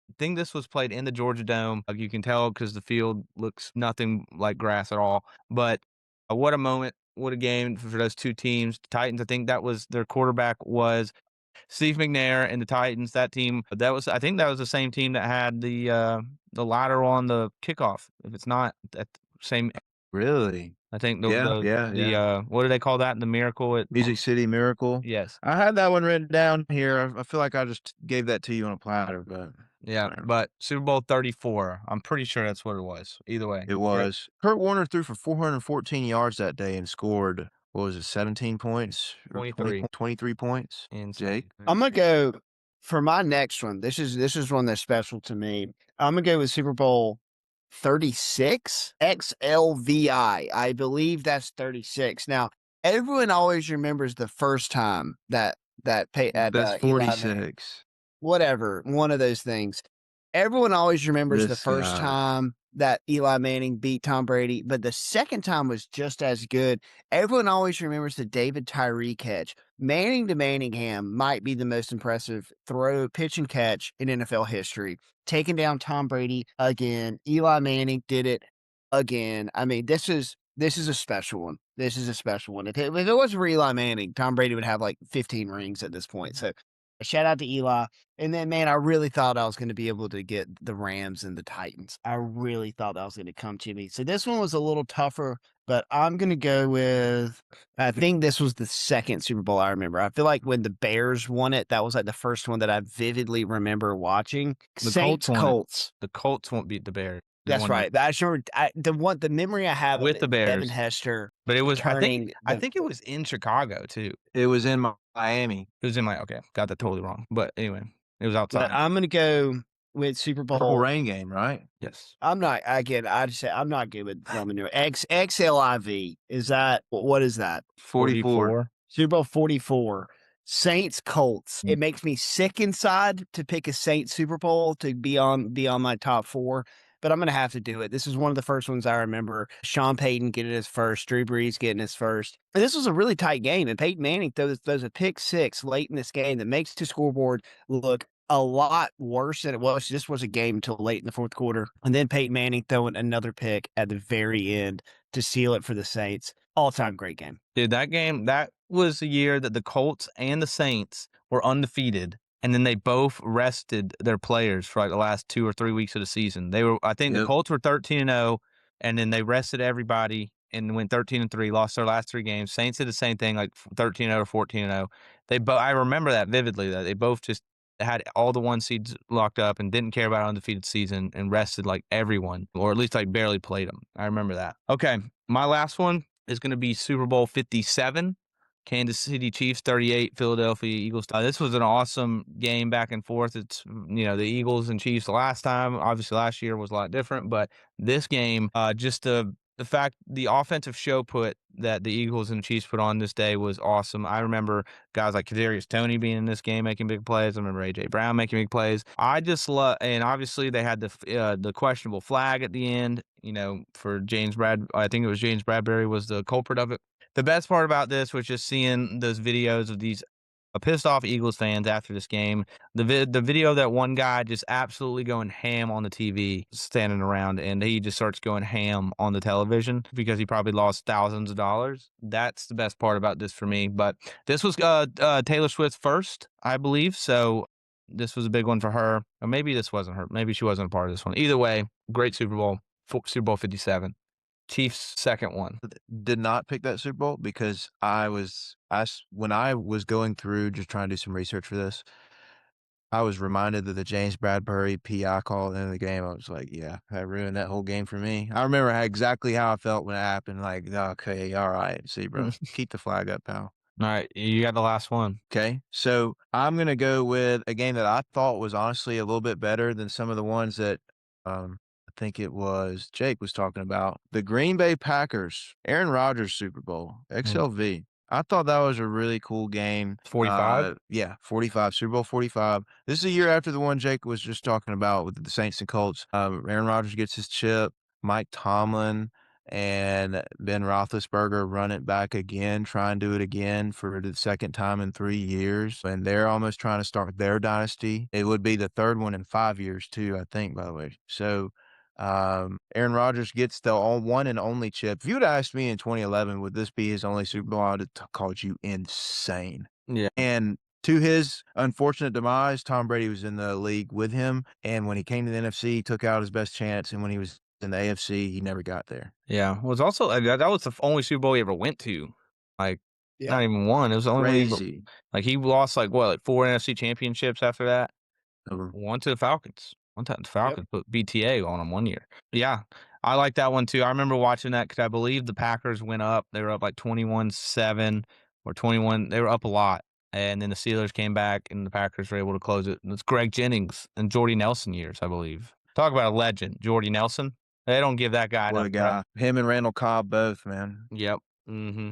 I think this was played in the Georgia Dome. You can tell because the field looks nothing like grass at all. But what a moment, what a game for those two teams. The Titans, I think that was their quarterback was Steve McNair and the Titans. That team, I think that was the same team that had the ladder on the kickoff. If it's not that same, really, I think the what do they call that? The Miracle at Music City Miracle. Yes, I had that one written down here. I feel like I just gave that to you on a platter, but but Super Bowl 34. I'm pretty sure that's what it was. Either way, it was. Kurt Warner threw for 414 yards that day and scored. What was it, 17 points? 23 points. And Jake? I'm going to go for my next one. This is one that's special to me. I'm going to go with Super Bowl 36 XLVI. I believe that's 36. Now, everyone always remembers the first time that's 46. Whatever, one of those things. Everyone always remembers the first time that Eli Manning beat Tom Brady, but the second time was just as good. Everyone always remembers the David Tyree catch. Manning to Manningham might be the most impressive pitch and catch in NFL history. Taking down Tom Brady again. Eli Manning did it again. I mean, this is a special one. This is a special one. If it wasn't for Eli Manning, Tom Brady would have like 15 rings at this point. So a shout out to Eli. And then, man, I really thought I was going to be able to get the Rams and the Titans. I really thought that was going to come to me. So this one was a little tougher, but I'm going to go with, I think this was the second Super Bowl I remember. I feel like when the Bears won it, that was like the first one that I vividly remember watching. Saints Colts. The Colts won't beat the Bears. That's right. I just remember the memory I have with the Bears, Devin Hester. But it was I think it was in Chicago too. It was in Miami. It was in okay, got that totally wrong. But anyway, it was outside. But I'm gonna go with Super Purple Bowl. Rain game, right? Yes. I'm not. Again, I just say I'm not good with Roman numeral. XLIV. Is that what is that? 44. Super Bowl 44. Saints Colts. Mm. It makes me sick inside to pick a Saints Super Bowl to be on my top 4, but I'm gonna have to do it. This is one of the first ones I remember. Sean Payton getting his first, Drew Brees getting his first. And this was a really tight game. And Peyton Manning throws a pick 6 late in this game that makes the scoreboard look a lot worse than it was. This was a game until late in the fourth quarter. And then Peyton Manning throwing another pick at the very end to seal it for the Saints. All-time great game. Dude, that was the year that the Colts and the Saints were undefeated, and then they both rested their players for like the last 2 or 3 weeks of the season. I think the Colts were 13-0, and then they rested everybody and went 13-3, lost their last 3 games. Saints did the same thing, like 13-0 or 14-0. I remember that vividly, that they both just had all the 1 seeds locked up and didn't care about undefeated season and rested like everyone, or at least like barely played them. I remember that. Okay, my last one is going to be Super Bowl 57, Kansas City Chiefs 38, Philadelphia Eagles. This was an awesome game back and forth. It's, the Eagles and Chiefs last time. Obviously, last year was a lot different, but this game, just the fact, the offensive show put that the Eagles and Chiefs put on this day was awesome. I remember guys like Kadarius Toney being in this game making big plays. I remember A.J. Brown making big plays. I just love, and obviously they had the questionable flag at the end, for James I think it was James Bradbury was the culprit of it. The best part about this was just seeing those videos of these pissed off Eagles fans after this game. The video of that one guy just absolutely going ham on the TV, standing around, and he just starts going ham on the television because he probably lost thousands of dollars. That's the best part about this for me. But this was Taylor Swift's first, I believe, so this was a big one for her. Or maybe this wasn't her. Maybe she wasn't a part of this one. Either way, great Super Bowl, Super Bowl 57. Chiefs' second one. Did not pick that Super Bowl because when I was going through just trying to do some research for this, I was reminded that the James Bradbury PI call at the end of the game. I was like, yeah, that ruined that whole game for me. I remember exactly how I felt when it happened. Like, okay, all right, see, bro, keep the flag up, pal. All right, you got the last one. Okay, so I'm gonna go with a game that I thought was honestly a little bit better than some of the ones that I think it was Jake was talking about. The Green Bay Packers, Aaron Rodgers Super Bowl, XLV. I thought that was a really cool game. 45? Yeah, 45, Super Bowl 45. This is a year after the one Jake was just talking about with the Saints and Colts. Aaron Rodgers gets his chip. Mike Tomlin and Ben Roethlisberger run it back again, try and do it again for the second time in 3 years. And they're almost trying to start their dynasty. It would be the third one in 5 years too, I think, by the way. So Aaron Rodgers gets the one and only chip. If you would asked me in 2011, would this be his only Super Bowl, I would have called you insane. Yeah. And to his unfortunate demise, Tom Brady was in the league with him. And when he came to the NFC, he took out his best chance. And when he was in the AFC, he never got there. Yeah. It was also, that was the only Super Bowl he ever went to. Like, not even one. It was the only Crazy. Like, he lost, like 4 NFC championships after that. One to the Falcons. One time the Falcons put BTA on them one year. Yeah, I like that one too. I remember watching that because I believe the Packers went up. They were up like 21-7 or 21. They were up a lot. And then the Steelers came back and the Packers were able to close it. And it's Greg Jennings and Jordy Nelson years, I believe. Talk about a legend, Jordy Nelson. They don't give that guy What a guy. Him and Randall Cobb both, man. Yep. Mm-hmm.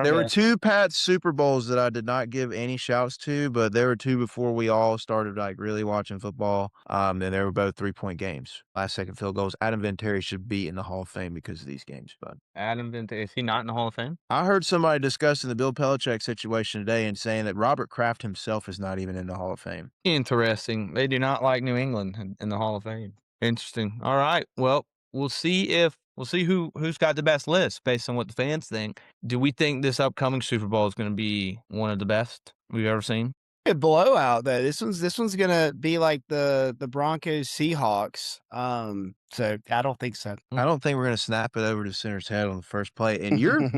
There were 2 Pats Super Bowls that I did not give any shouts to, but there were 2 before we all started like really watching football. And they were both 3-point games, last second field goals. Adam Vinatieri should be in the Hall of Fame because of these games, bud. Adam Vinatieri, is he not in the Hall of Fame? I heard somebody discussing the Bill Belichick situation today and saying that Robert Kraft himself is not even in the Hall of Fame. Interesting. They do not like New England in the Hall of Fame. Interesting. All right. Well, we'll see who's got the best list based on what the fans think. Do we think this upcoming Super Bowl is going to be one of the best we've ever seen? A blowout though. This one's gonna be like the Broncos Seahawks. So I don't think so. I don't think we're gonna snap it over to center's head on the first play. And you're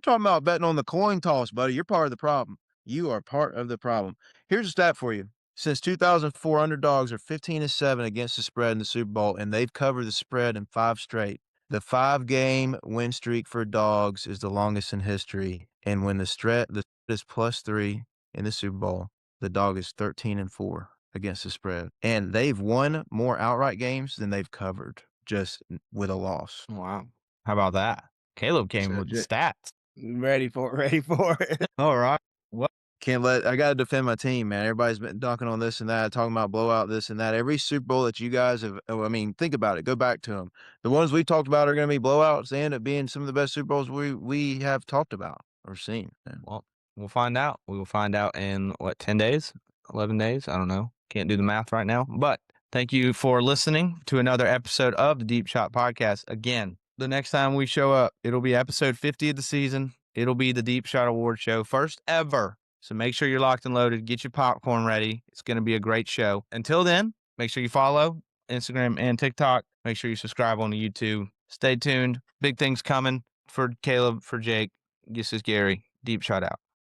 talking about betting on the coin toss, buddy. You're part of the problem. You are part of the problem. Here's a stat for you. Since 2004, underdogs are 15-7 against the spread in the Super Bowl, and they've covered the spread in 5 straight. The 5-game win streak for dogs is the longest in history, and when the spread is +3 in the Super Bowl, the dog is 13-4. against the spread. And they've won more outright games than they've covered just with a loss. Wow. How about that? Caleb came So with the stats. Ready for it. All right. I got to defend my team, man. Everybody's been dunking on this and that, talking about blowout, this and that. Every Super Bowl that you guys have, I mean, think about it. Go back to them. The ones we talked about are going to be blowouts. They end up being some of the best Super Bowls we have talked about or seen. Man. Well, we'll find out. We will find out in 10 days, 11 days. I don't know. Can't do the math right now, but thank you for listening to another episode of the Deep Shot Podcast. Again, the next time we show up, it'll be episode 50 of the season. It'll be the Deep Shot Award show, first ever. So make sure you're locked and loaded. Get your popcorn ready. It's going to be a great show. Until then, make sure you follow Instagram and TikTok. Make sure you subscribe on the YouTube. Stay tuned. Big things coming for Caleb, for Jake. This is Gary. Deep Shot out.